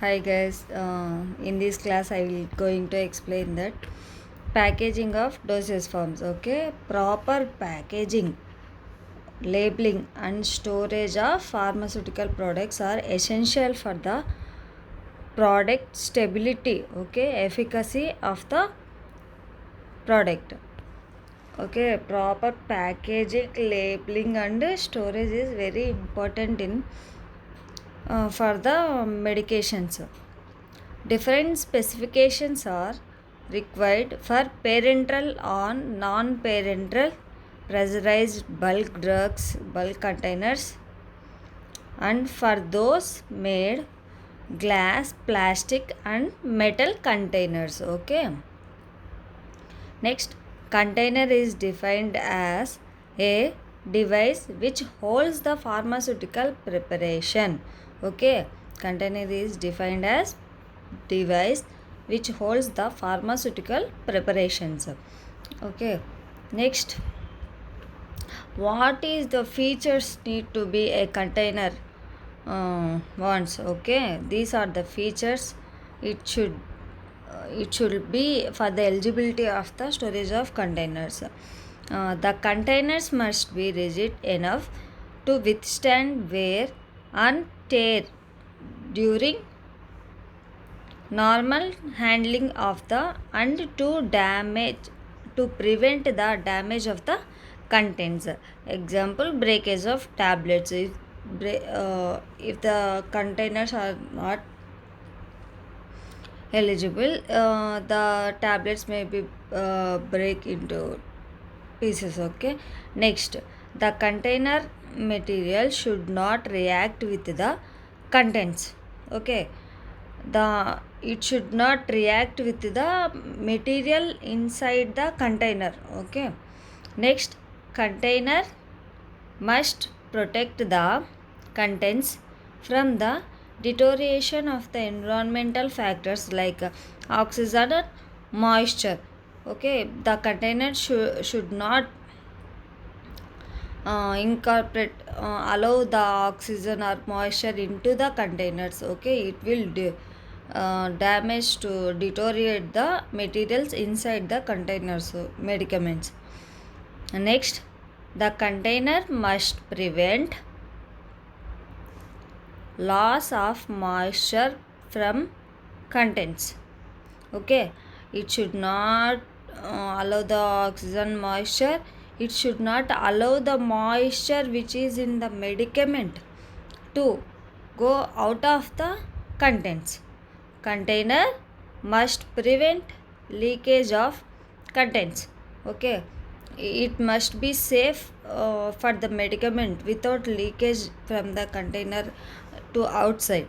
Hi guys, in this class I will going to explain that packaging of dosage forms. Okay, proper packaging, labeling and storage of pharmaceutical products are essential for the product stability, okay, efficacy of the product. Okay, proper packaging, labeling and storage is very important in for the medications. Different specifications are required for parenteral on non-parenteral pressurized bulk drugs, bulk containers, and for those made glass, plastic, and metal containers. Okay. Next, container is defined as a device which holds the pharmaceutical preparation. Okay, container is defined as device which holds the pharmaceutical preparations. Okay, next, what is the features need to be a container wants? Okay, these are the features. It should be for the eligibility of the storage of containers. The containers must be rigid enough to withstand wear and tear during normal handling of the and to prevent the damage of the contents. Example, breakage of tablets. If the containers are not eligible, the tablets may be break into pieces. Okay, next, the container material should not react with the contents. Okay, the it should not react with the material inside the container. Okay, next, container must protect the contents from the deterioration of the environmental factors like oxygen or moisture. Okay, the container should not incorporate allow the oxygen or moisture into the containers. Okay, it will damage to deteriorate the materials inside the containers, medicaments. Next, the container must prevent loss of moisture from contents. Okay, it should not allow the oxygen moisture. It should not allow the moisture which is in the medicament to go out of the contents. Container must prevent leakage of contents. Okay, it must be safe for the medicament without leakage from the container to outside.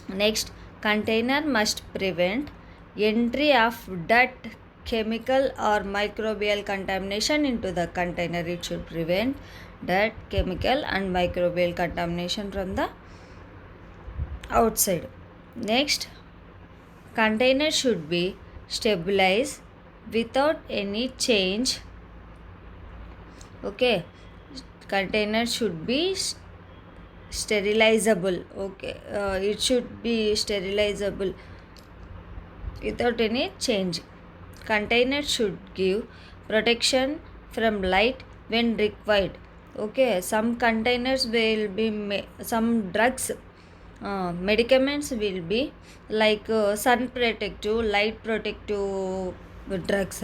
Next, container must prevent entry of dirt, chemical or microbial contamination into the container. It should prevent dirt, chemical and microbial contamination from the outside. Next, container should be stabilized without any change. Okay, container should be sterilizable. Okay, it should be sterilizable without any change. Container should give protection from light when required. Okay, some containers will be some drugs, medicaments will be like sun protective, light protective drugs.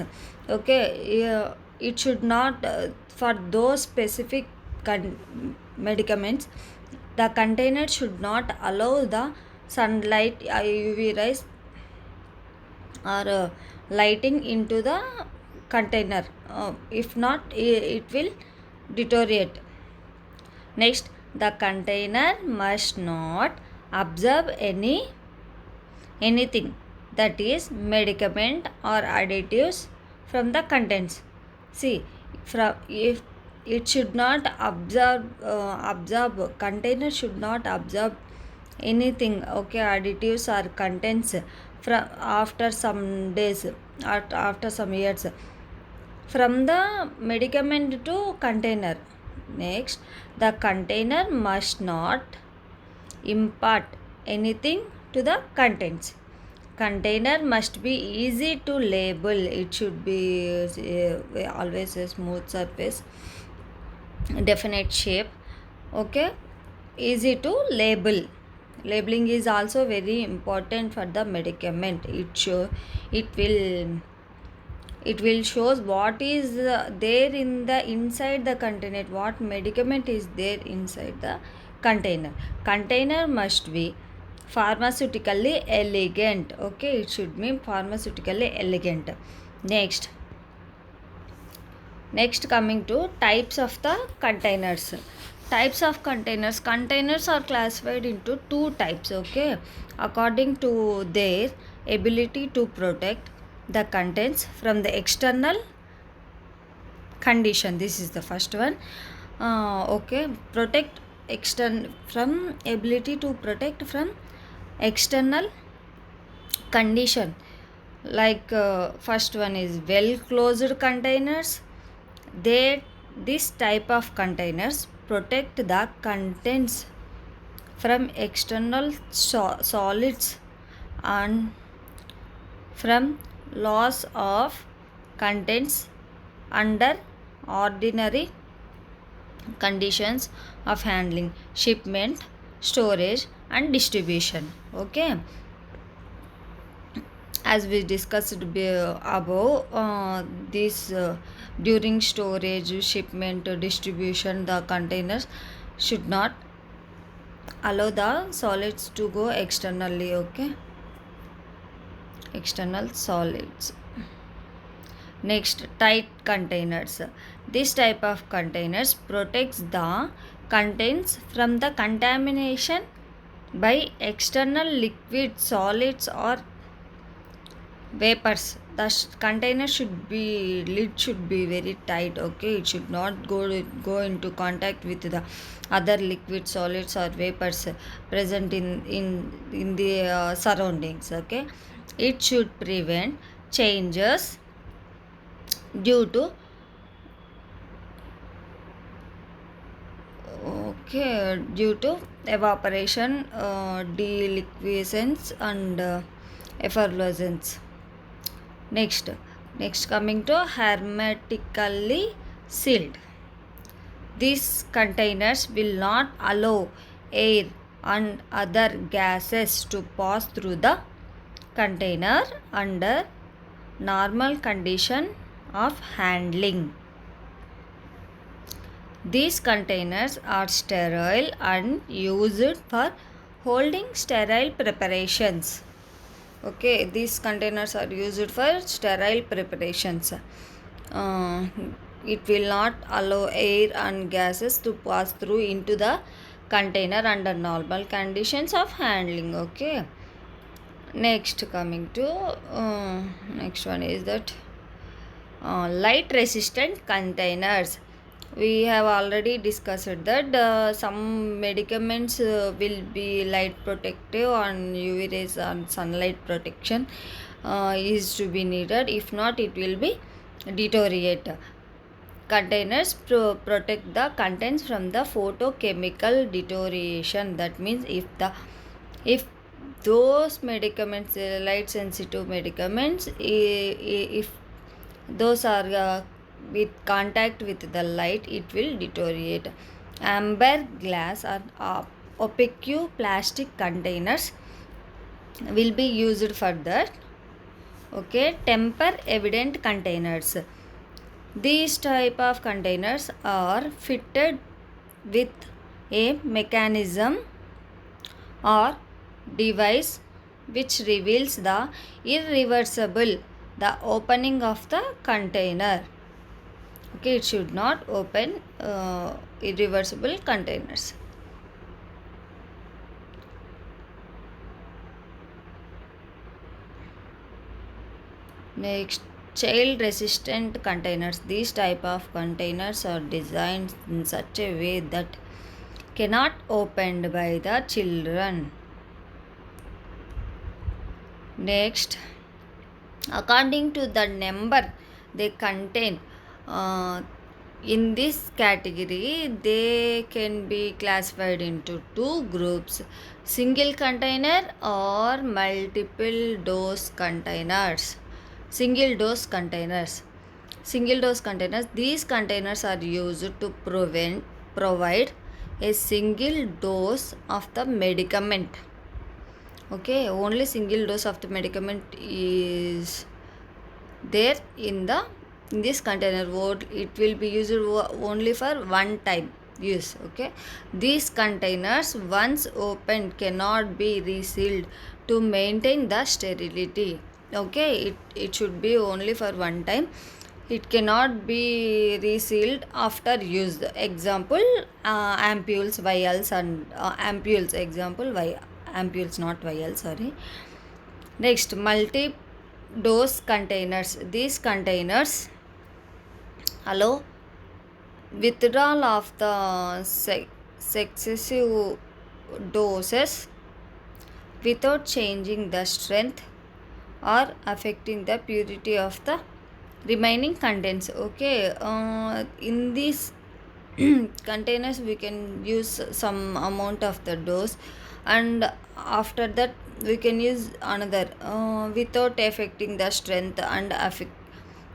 Okay, it should not for those specific medicaments, the container should not allow the sunlight, UV rays or lighting into the container. If not, it will deteriorate. Next, the container must not absorb anything that is medicament or additives from the contents. See, from if it should not absorb, container should not absorb anything. Okay, additives or contents from after some days or after some years from the medicament to container. Next, the container must not impart anything to the contents. Container must be easy to label. It should be always a smooth surface, definite shape. Okay, easy to label. Labeling is also very important for the medicament. It will shows what is there in the inside the container, what medicament is there inside the container must be pharmaceutically elegant. Okay, it should be pharmaceutically elegant. Next coming to types of the containers. Types of containers are classified into two types. Okay, according to their ability to protect the contents from the external condition. This is the first one. Okay, protect from ability to protect from external condition. Like first one is well closed containers. This type of containers protect the contents from external solids and from loss of contents under ordinary conditions of handling, shipment, storage and distribution. Okay, as we discussed above, this during storage, shipment, distribution, the containers should not allow the solids to go externally. Okay, external solids. Next, tight containers. This type of containers protects the contents from the contamination by external liquid, solids or vapors. The container lid should be very tight. Okay, it should not go into contact with the other liquid, solids or vapors present in the surroundings. Okay, it should prevent changes due to evaporation, deliquescence and effervescence. Next coming to hermetically sealed. These containers will not allow air and other gases to pass through the container under normal condition of handling. These containers are sterile and used for holding sterile preparations. Okay, these containers are used for sterile preparations. It will not allow air and gases to pass through into the container under normal conditions of handling. Okay, next coming to next one is that light resistant containers. We have already discussed that some medicaments will be light protective and UV rays and sunlight protection is to be needed. If not, it will be deteriorate. Containers protect the contents from the photochemical deterioration. That means if those medicaments, light sensitive medicaments, if those are with contact with the light, it will deteriorate. Amber glass or opaque plastic containers will be used for that. Okay, temper evident containers. These type of containers are fitted with a mechanism or device which reveals the opening of the container. Okay, it should not open irreversible containers. Next, child resistant containers. These type of containers are designed in such a way that cannot opened by the children. Next, according to the number they contain, In this category, they can be classified into two groups: single container or multiple dose containers. Single dose containers. Single dose containers. These containers are used to provide a single dose of the medicament. Okay, only single dose of the medicament is there in this container. It will be used only for one time use. Okay, these containers once opened cannot be resealed to maintain the sterility. Okay, it should be only for one time. It cannot be resealed after use. Example, ampules, vials, and ampules. Example, ampules, not vials, sorry. Next, multi dose containers. These containers allow withdrawal of the successive doses without changing the strength or affecting the purity of the remaining contents. Okay, in these containers we can use some amount of the dose, and after that we can use another without affecting the strength and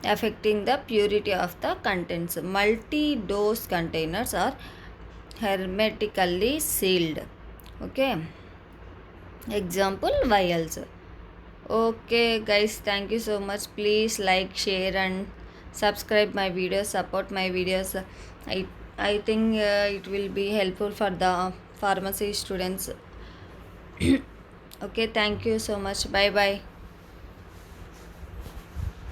affecting the purity of the contents. Multi dose containers are hermetically sealed. Okay, example, vials. Okay guys, thank you so much. Please like, share and subscribe my videos, support my videos. I think it will be helpful for the pharmacy students. Okay, thank you so much. Bye bye.